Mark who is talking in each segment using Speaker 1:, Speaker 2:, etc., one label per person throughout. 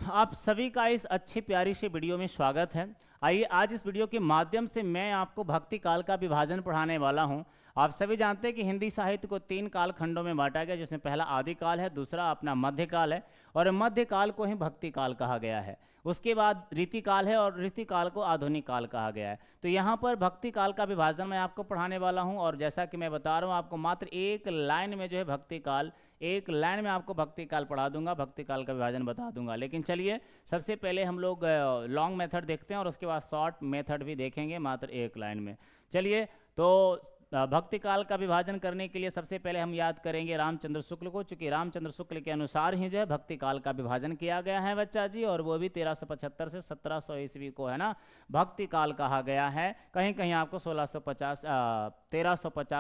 Speaker 1: आप सभी का इस अच्छी प्यारी सी वीडियो में स्वागत है। आइए आज इस वीडियो के माध्यम से मैं आपको भक्ति काल का विभाजन पढ़ाने वाला हूं। आप सभी जानते हैं कि हिंदी साहित्य को 3 काल खंडों में बांटा गया, जिसमें पहला आदि काल है, दूसरा अपना मध्य काल है और मध्य काल को ही भक्ति काल कहा गया है। उसके बाद रीति काल है और रीति काल को आधुनिक काल कहा गया है। तो यहाँ पर भक्ति काल का विभाजन मैं आपको पढ़ाने वाला हूँ और जैसा कि मैं बता रहा हूँ आपको मात्र एक लाइन में जो है भक्ति काल, एक लाइन में आपको भक्ति काल पढ़ा दूंगा, भक्ति काल का विभाजन बता दूंगा। लेकिन चलिए सबसे पहले हम लोग लॉन्ग मेथड देखते हैं और उसके बाद शॉर्ट मेथड भी देखेंगे मात्र एक लाइन में। चलिए तो भक्ति काल का विभाजन करने के लिए सबसे पहले हम याद करेंगे रामचंद्र शुक्ल को, चूंकि रामचंद्र शुक्ल के अनुसार ही जो है भक्ति काल का विभाजन किया गया है बच्चा जी, और वो भी 1375 से 1700 ईस्वी को है ना भक्ति काल कहा गया है। कहीं कहीं आपको 1350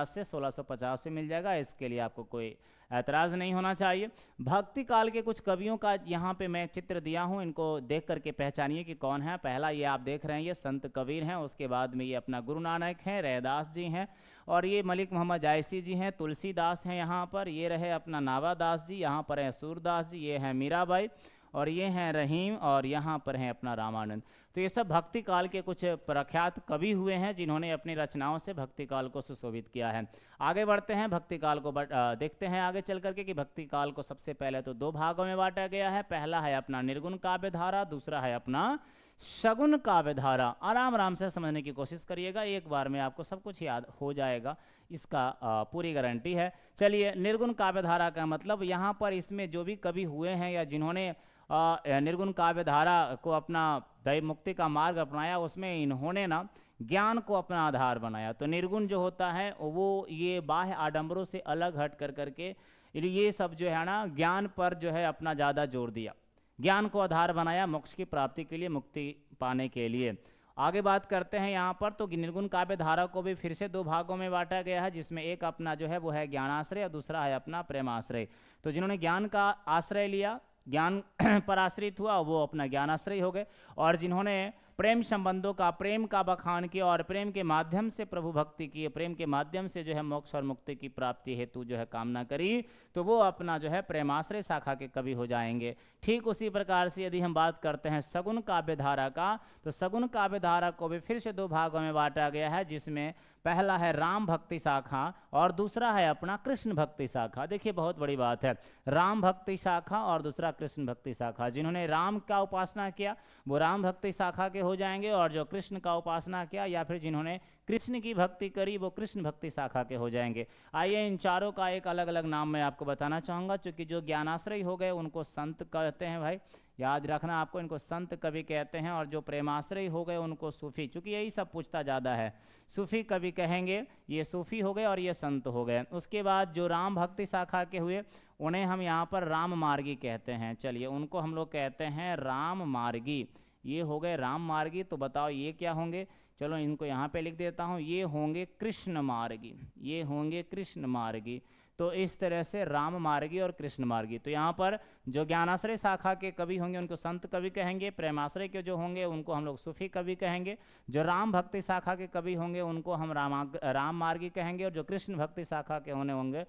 Speaker 1: से 1650 में मिल जाएगा, इसके लिए आपको कोई ऐतराज़ नहीं होना चाहिए। भक्ति काल के कुछ कवियों का यहाँ पे मैं चित्र दिया हूँ, इनको देख करके पहचानिए कि कौन है। पहला ये आप देख रहे हैं, ये संत कबीर हैं। उसके बाद में ये अपना गुरु नानक हैं, रैदास जी हैं, और ये मलिक मोहम्मद जायसी जी हैं, तुलसीदास हैं यहाँ पर, ये रहे अपना नावादास जी, यहाँ पर हैं सूरदास जी, ये हैं मीराबाई, और ये हैं रहीम, और यहाँ पर हैं अपना रामानंद। तो ये सब भक्ति काल के कुछ प्रख्यात कवि हुए हैं जिन्होंने अपनी रचनाओं से भक्ति काल को सुशोभित किया है। आगे बढ़ते हैं, भक्ति काल को देखते हैं आगे चल करके कि भक्ति काल को सबसे पहले तो 2 भागों में बांटा गया है। पहला है अपना निर्गुण काव्य धारा, दूसरा है अपना सगुण काव्य धारा। आराम आराम से समझने की कोशिश करिएगा, एक बार में आपको सब कुछ याद हो जाएगा, इसका पूरी गारंटी है। चलिए, निर्गुण काव्य धारा का मतलब यहाँ पर इसमें जो भी कवि हुए हैं या जिन्होंने निर्गुण काव्य धारा को अपना दैव मुक्ति का मार्ग अपनाया, उसमें इन्होंने ना ज्ञान को अपना आधार बनाया। तो निर्गुण जो होता है वो ये बाह्य आडंबरों से अलग हट कर करके ये सब जो है ना ज्ञान पर जो है अपना ज़्यादा जोर दिया, ज्ञान को आधार बनाया मोक्ष की प्राप्ति के लिए, मुक्ति पाने के लिए। आगे बात करते हैं यहाँ पर, तो निर्गुण काव्य धारा को भी फिर से 2 भागों में बांटा गया है, जिसमें एक अपना जो है वो है ज्ञानाश्रय और दूसरा है अपना प्रेमाश्रय। तो जिन्होंने ज्ञान का आश्रय लिया, ज्ञान पर आश्रित हुआ, वो अपना ज्ञानाश्रय हो गए, और जिन्होंने प्रेम संबंधों का, प्रेम का बखान किया और प्रेम के माध्यम से प्रभु भक्ति की, प्रेम के माध्यम से जो है मोक्ष और मुक्ति की प्राप्ति हेतु जो है कामना करी, तो वो अपना जो है प्रेमाश्रय शाखा के कवि हो जाएंगे। ठीक उसी प्रकार से यदि हम बात करते हैं सगुण काव्य धारा का, तो सगुण काव्य धारा को भी फिर से 2 भागों में बांटा गया है, जिसमें पहला है राम भक्ति शाखा और दूसरा है अपना कृष्ण भक्ति शाखा। देखिए बहुत बड़ी बात है, राम भक्ति शाखा और दूसरा कृष्ण भक्ति शाखा। जिन्होंने राम का उपासना किया वो राम भक्ति शाखा के हो जाएंगे, और जो कृष्ण का उपासना किया या फिर जिन्होंने कृष्ण की भक्ति करी वो कृष्ण भक्ति शाखा के हो जाएंगे। आइए इन चारों का एक अलग अलग नाम मैं आपको बताना चाहूँगा। चूँकि जो ज्ञानाश्रय हो गए उनको संत कहते हैं, भाई याद रखना आपको, इनको संत कवि कहते हैं, और जो प्रेमाश्रय हो गए उनको सूफी, चूँकि यही सब पूछता ज़्यादा है, सूफी कवि कहेंगे, ये सूफी हो गए और ये संत हो गए। उसके बाद जो राम भक्ति शाखा के हुए उन्हें हम यहाँ पर राम मार्गी कहते हैं। चलिए उनको हम लोग कहते हैं राम मार्गी, ये हो गए राम मार्गी। तो बताओ ये क्या होंगे, चलो इनको यहाँ पे लिख देता हूँ, ये होंगे कृष्ण मार्गी, ये होंगे कृष्ण मार्गी। तो इस तरह से राम मार्गी और कृष्ण मार्गी। तो यहाँ पर जो ज्ञानाश्रय शाखा के कवि होंगे उनको संत कवि कहेंगे, प्रेमाश्रय के जो होंगे उनको हम लोग सूफी कवि कहेंगे, जो राम भक्ति शाखा के कवि होंगे उनको हम राम मार्गी कहेंगे, और जो कृष्ण भक्ति शाखा के होंगे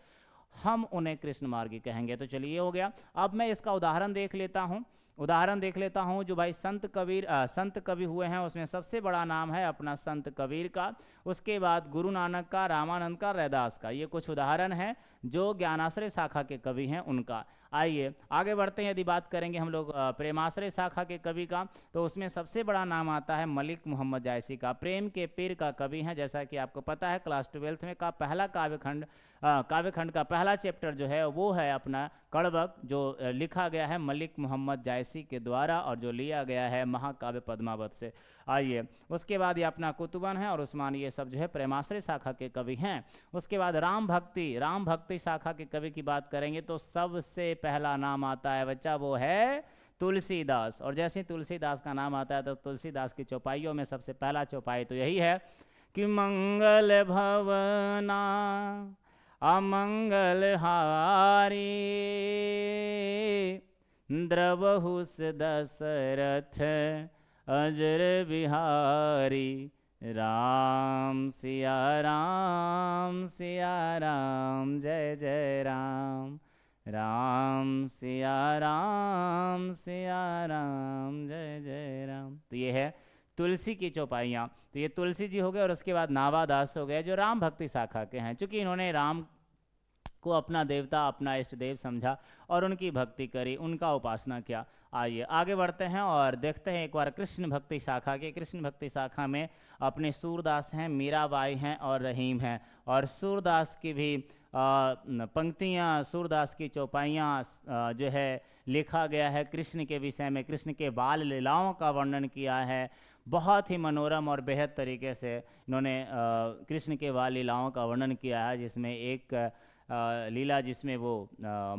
Speaker 1: हम उन्हें कृष्ण मार्गी कहेंगे। तो चलिए हो गया। अब मैं इसका उदाहरण देख लेता हूँ, जो भाई संत कवि हुए हैं उसमें सबसे बड़ा नाम है अपना संत कबीर का, उसके बाद गुरु नानक का, रामानंद का, रैदास का। ये कुछ उदाहरण हैं जो ज्ञानाश्रय शाखा के कवि हैं उनका। आइए आगे बढ़ते हैं। यदि बात करेंगे हम लोग प्रेमाश्रय शाखा के कवि का, तो उसमें सबसे बड़ा नाम आता है मलिक मोहम्मद जायसी का। प्रेम के पीर का कवि हैं, जैसा कि आपको पता है क्लास 12th में का पहला काव्यखंड का पहला चैप्टर जो है वो है अपना कड़बक, जो लिखा गया है मलिक मोहम्मद जायसी के द्वारा और जो लिया गया है महाकाव्य पद्मावत से। आइए उसके बाद ये अपना कुतुबन है और उस्मान, ये सब जो है प्रेमाश्रय शाखा के कवि हैं। उसके बाद राम भक्ति शाखा के कवि की बात करेंगे तो सबसे पहला नाम आता है बच्चा, वो है तुलसीदास। और जैसे तुलसीदास का नाम आता है तो तुलसीदास की चौपाइयों में सबसे पहला चौपाई तो यही है कि मंगल भवना अमंगल हारी द्रवहुस दशरथ अजर बिहारी, राम सिया राम जय जय राम, राम सिया राम सिया राम, जय जय राम। तो ये है तुलसी की चौपाइयाँ। तो ये तुलसी जी हो गए, और उसके बाद नावादास हो गए जो राम भक्ति शाखा के हैं। चूँकि इन्होंने राम को अपना देवता, अपना इष्ट देव समझा और उनकी भक्ति करी, उनका उपासना किया। आइए आगे बढ़ते हैं और देखते हैं एक बार कृष्ण भक्ति शाखा के। कृष्ण भक्ति शाखा में अपने सूरदास हैं, मीराबाई हैं और रहीम हैं। और सूरदास की भी पंक्तियाँ, सूरदास की चौपाइयाँ जो है लिखा गया है कृष्ण के विषय में। कृष्ण के बाल लीलाओं का वर्णन किया है, बहुत ही मनोरम और बेहद तरीके से इन्होंने कृष्ण के बाल लीलाओं का वर्णन किया है। जिसमें एक लीला जिसमें वो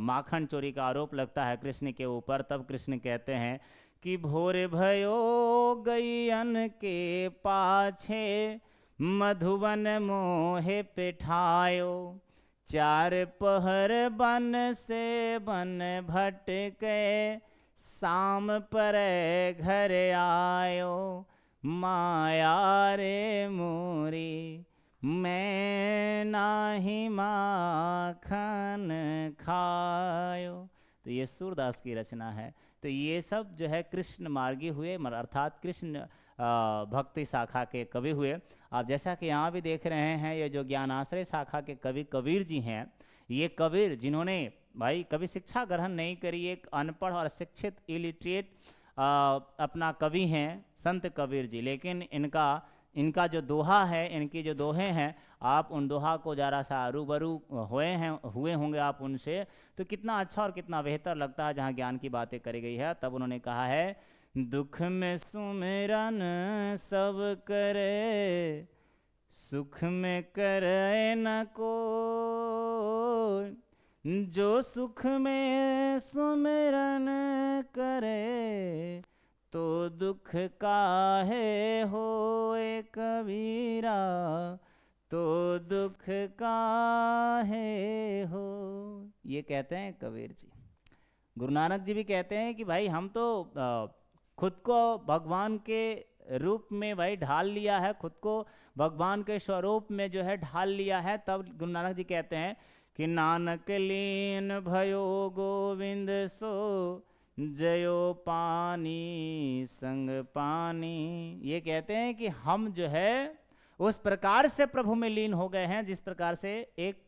Speaker 1: माखन चोरी का आरोप लगता है कृष्ण के ऊपर, तब कृष्ण कहते हैं कि भोर भयो गैयन के पाछे, मधुबन मोहे पिठायो, चार पहर बन से बन भटके, शाम पर घर आयो, माया रे मोरी मैं नाही माखन खायो। तो ये सूरदास की रचना है। तो ये सब जो है कृष्ण मार्गी हुए, अर्थात कृष्ण भक्ति शाखा के कवि हुए। आप जैसा कि यहाँ भी देख रहे हैं, ये जो ज्ञानाश्रय शाखा के कवि कबीर जी हैं, ये कबीर जिन्होंने भाई कभी शिक्षा ग्रहण नहीं करी, एक अनपढ़ और शिक्षित इलिटरेट अपना कवि हैं संत कबीर जी। लेकिन इनका जो दोहा है, इनकी जो दोहे हैं, आप उन दोहा को ज़रा सा रूबरू हुए होंगे आप उनसे, तो कितना अच्छा और कितना बेहतर लगता है जहाँ ज्ञान की बातें करी गई है। तब उन्होंने कहा है, दुख में सुमिरन सब करे, सुख में करे न को, जो सुख में सुमिरन करे, तो दुख काहे होए कबीरा, तो दुख काहे हो। ये कहते हैं कबीर जी। गुरु नानक जी भी कहते हैं कि भाई हम तो खुद को भगवान के रूप में भाई ढाल लिया है, खुद को भगवान के स्वरूप में जो है ढाल लिया है। तब गुरु नानक जी कहते हैं कि नानक लीन भयो गोविंद सो, जयो पानी संग पानी। ये कहते हैं कि हम जो है उस प्रकार से प्रभु में लीन हो गए हैं जिस प्रकार से एक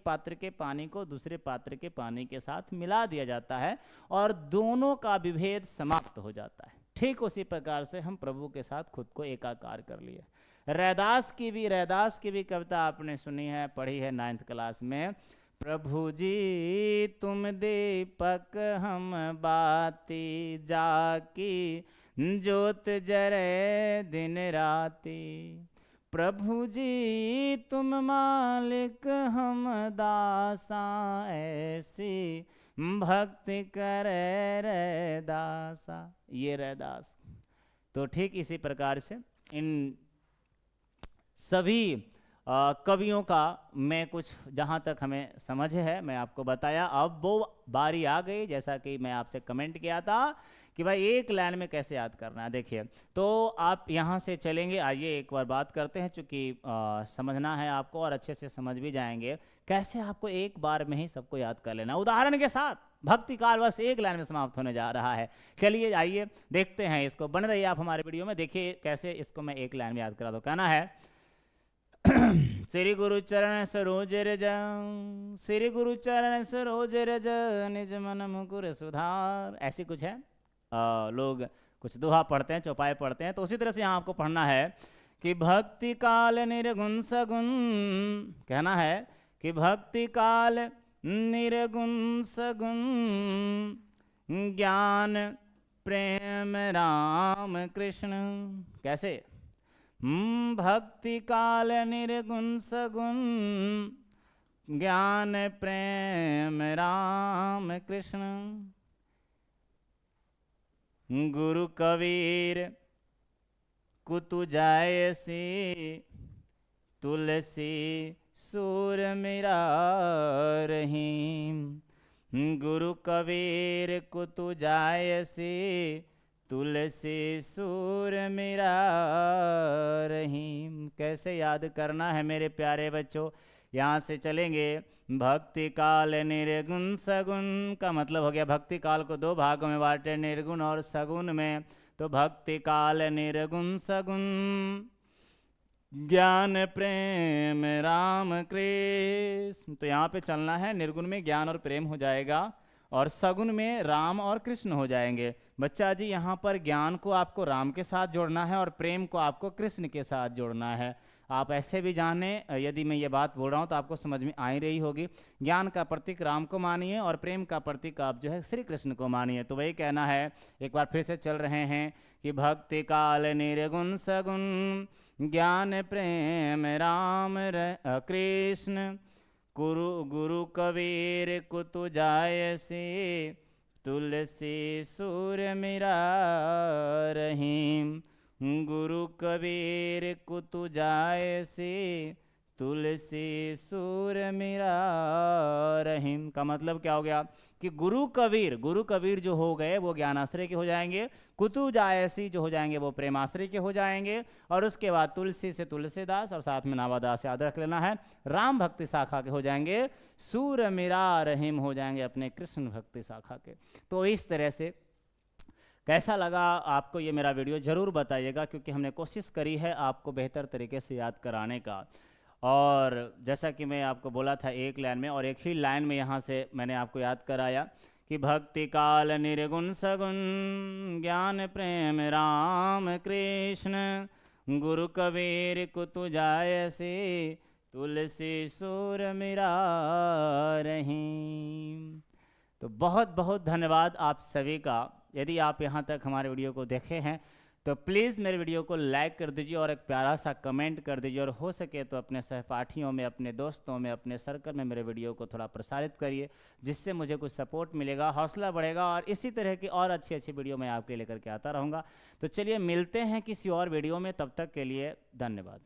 Speaker 1: पात्र के पानी को दूसरे पात्र के पानी के साथ मिला दिया जाता है और दोनों का विभेद समाप्त हो जाता है। ठीक उसी प्रकार से हम प्रभु के साथ खुद को एकाकार कर लिए। रैदास की भी कविता आपने सुनी है, पढ़ी है 9th क्लास में। प्रभु जी तुम दीपक हम बाती, जाकी ज्योत जरे दिन राती। प्रभु जी तुम मालिक हम दासा, ऐसी भक्ति करे रैदासा। ये रैदास। तो ठीक इसी प्रकार से इन सभी कवियों का मैं कुछ जहाँ तक हमें समझ है मैं आपको बताया। अब वो बारी आ गई, जैसा कि मैं आपसे कमेंट किया था कि भाई एक लाइन में कैसे याद करना है। देखिए, तो आप यहाँ से चलेंगे। आइए एक बार बात करते हैं, चूँकि समझना है आपको और अच्छे से समझ भी जाएंगे कैसे आपको एक बार में ही सबको याद कर लेना। उदाहरण के साथ भक्ति काल बस एक लाइन में समाप्त होने जा रहा है। चलिए आइए देखते हैं इसको। बन रही आप हमारे वीडियो में, देखिए कैसे इसको मैं एक लाइन में याद करा दो। कहना है श्री गुरु चरण सरोज रज, श्री गुरु चरण सरोज रज, निज मन मुकुर सुधार। ऐसी कुछ है। लोग कुछ दोहा पढ़ते हैं, चौपाई पढ़ते हैं, तो उसी तरह से यहाँ आपको पढ़ना है कि भक्ति काल निर्गुण सगुण। कहना है कि भक्ति काल निर्गुण सगुण, ज्ञान प्रेम राम कृष्ण। कैसे? भक्ति काल निर्गुण सगुण, ज्ञान प्रेम राम कृष्ण। गुरु कबीर कुतु जायसी, तुलसी सूर मेरा रहीम। गुरु कबीर कुतु जायसी, तुलसी सूर मेरा रहीम। कैसे याद करना है मेरे प्यारे बच्चों यहाँ से चलेंगे। भक्ति काल निर्गुण सगुण का मतलब हो गया भक्ति काल को दो भागों में बांटे, निर्गुण और सगुण में। तो भक्ति काल निर्गुण सगुण, ज्ञान प्रेम राम कृष्ण। तो यहाँ पे चलना है, निर्गुण में ज्ञान और प्रेम हो जाएगा और सगुण में राम और कृष्ण हो जाएंगे। बच्चा जी यहाँ पर ज्ञान को आपको राम के साथ जोड़ना है और प्रेम को आपको कृष्ण के साथ जोड़ना है। आप ऐसे भी जाने, यदि मैं ये बात बोल रहा हूँ तो आपको समझ में आ ही रही होगी। ज्ञान का प्रतीक राम को मानिए और प्रेम का प्रतीक आप जो है श्री कृष्ण को मानिए। तो वही कहना है, एक बार फिर से चल रहे हैं कि भक्ति काल निर्गुण सगुण, ज्ञान प्रेम राम कृष्ण, गुरु कबीर कुतु जाय से, तुलसी सूर मेरा रहीम। गुरु कबीर कुतु जाय से, तुलसी सूर मेरा रहीम का मतलब क्या हो गया कि गुरु कबीर जो हो गए वो ज्ञानाश्रय के हो जाएंगे, कुतु जायसी जो हो जाएंगे वो प्रेमाश्रय के हो जाएंगे, और उसके बाद तुलसी से तुलसीदास और साथ में नावादास याद रख लेना है, राम भक्ति शाखा के हो जाएंगे, सूर मेरा रहीम हो जाएंगे अपने कृष्ण भक्ति शाखा के। तो इस तरह से कैसा लगा आपको ये मेरा वीडियो ज़रूर बताइएगा, क्योंकि हमने कोशिश करी है आपको बेहतर तरीके से याद कराने का। और जैसा कि मैं आपको बोला था एक लाइन में, और एक ही लाइन में यहाँ से मैंने आपको याद कराया कि भक्ति काल निर्गुण सगुण, ज्ञान प्रेम राम कृष्ण, गुरु कबीर कुतु जाय से, तुलसी सूर मेरा रहीम। तो बहुत बहुत धन्यवाद आप सभी का। यदि आप यहाँ तक हमारे वीडियो को देखे हैं तो प्लीज़ मेरे वीडियो को लाइक कर दीजिए और एक प्यारा सा कमेंट कर दीजिए, और हो सके तो अपने सहपाठियों में, अपने दोस्तों में, अपने सर्कल में मेरे वीडियो को थोड़ा प्रसारित करिए, जिससे मुझे कुछ सपोर्ट मिलेगा, हौसला बढ़ेगा, और इसी तरह की और अच्छी अच्छी वीडियो मैं आपके लेकर के आता रहूँगा। तो चलिए मिलते हैं किसी और वीडियो में, तब तक के लिए धन्यवाद।